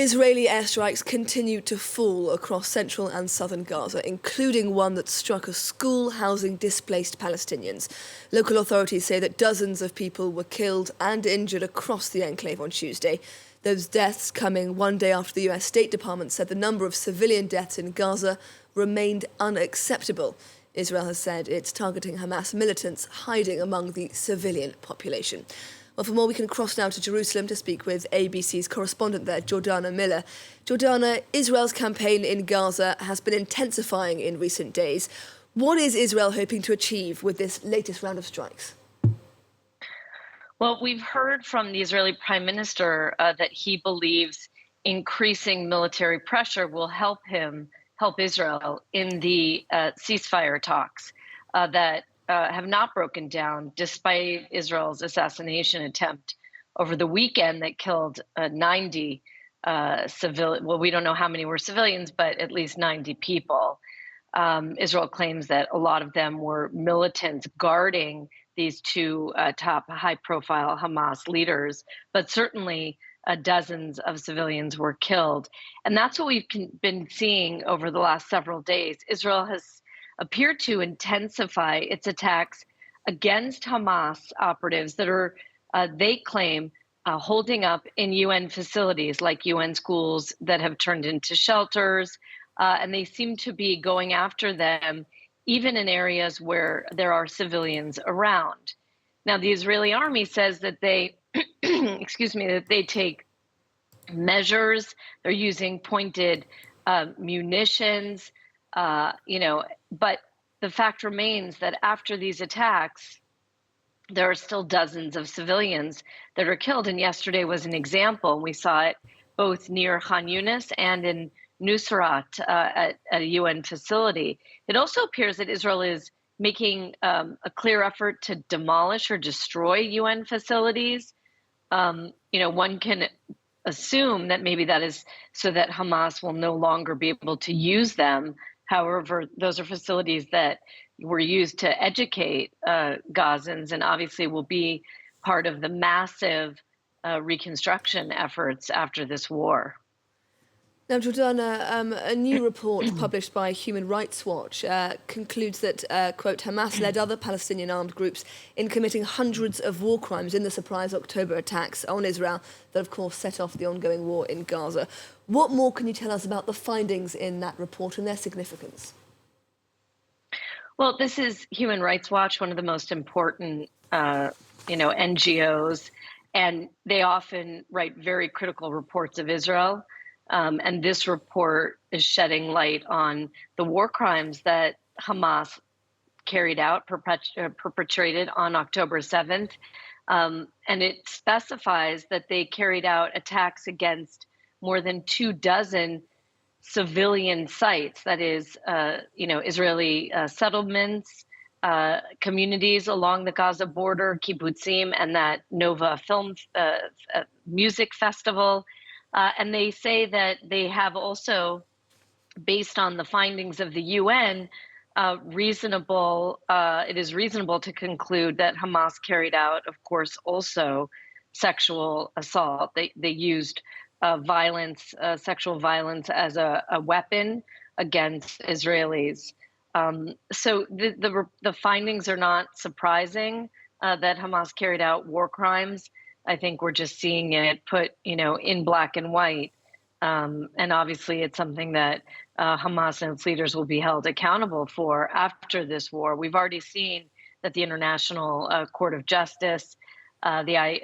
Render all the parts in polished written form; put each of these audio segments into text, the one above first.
Israeli airstrikes continue to fall across central and southern Gaza, including one that struck a school housing displaced Palestinians. Local authorities say that dozens of people were killed and injured across the enclave on Tuesday. Those deaths coming one day after the US State Department said the number of civilian deaths in Gaza remained unacceptable. Israel has said it's targeting Hamas militants hiding among the civilian population. Well, for more, we can cross now to Jerusalem to speak with ABC's correspondent there, Jordana Miller. Jordana, Israel's campaign in Gaza has been intensifying in recent days. What is Israel hoping to achieve with this latest round of strikes? Well, we've heard from the Israeli Prime Minister that he believes increasing military pressure will help Israel in the ceasefire talks that have not broken down despite Israel's assassination attempt over the weekend that killed 90 civilians. Well, we don't know how many were civilians, but at least 90 people. Israel claims that a lot of them were militants guarding these two top high-profile Hamas leaders, but certainly dozens of civilians were killed. And that's what we've been seeing over the last several days. Israel has appeared to intensify its attacks against Hamas operatives that are, they claim, holding up in UN facilities like UN schools that have turned into shelters. And they seem to be going after them even in areas where there are civilians around. Now, the Israeli army says that they, that they take measures. They're using pointed munitions, but the fact remains that after these attacks, there are still dozens of civilians that are killed. And yesterday was an example. We saw it both near Khan Yunis and in Nusrat at a UN facility. It also appears that Israel is making a clear effort to demolish or destroy UN facilities. One can assume that maybe that is so that Hamas will no longer be able to use them. However, those are facilities that were used to educate Gazans and obviously will be part of the massive reconstruction efforts after this war. Now, Jordana, a new report published by Human Rights Watch concludes that, quote, Hamas led other Palestinian armed groups in committing hundreds of war crimes in the surprise October attacks on Israel that, of course, set off the ongoing war in Gaza. What more can you tell us about the findings in that report and their significance? Well, this is Human Rights Watch, one of the most important, NGOs, and they often write very critical reports of Israel. And this report is shedding light on the war crimes that Hamas carried out, perpetrated on October 7th. And it specifies that they carried out attacks against more than 24 civilian sites, that is, Israeli settlements, communities along the Gaza border, kibbutzim, and that Nova Film Music Festival. And they say that they have also, based on the findings of the UN, it is reasonable to conclude that Hamas carried out, of course, also sexual assault. They used sexual violence as a weapon against Israelis. So the findings are not surprising that Hamas carried out war crimes. I think we're just seeing it put, in black and white. And obviously it's something that Hamas and its leaders will be held accountable for after this war. We've already seen that the International Court of Justice, the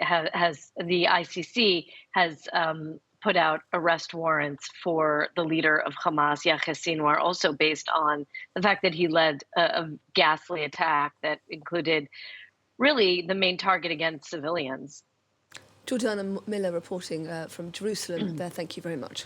ICC, has put out arrest warrants for the leader of Hamas, Yahya Sinwar, also based on the fact that he led a ghastly attack that included really the main target against civilians. Jordana Miller reporting from Jerusalem there. Thank you very much.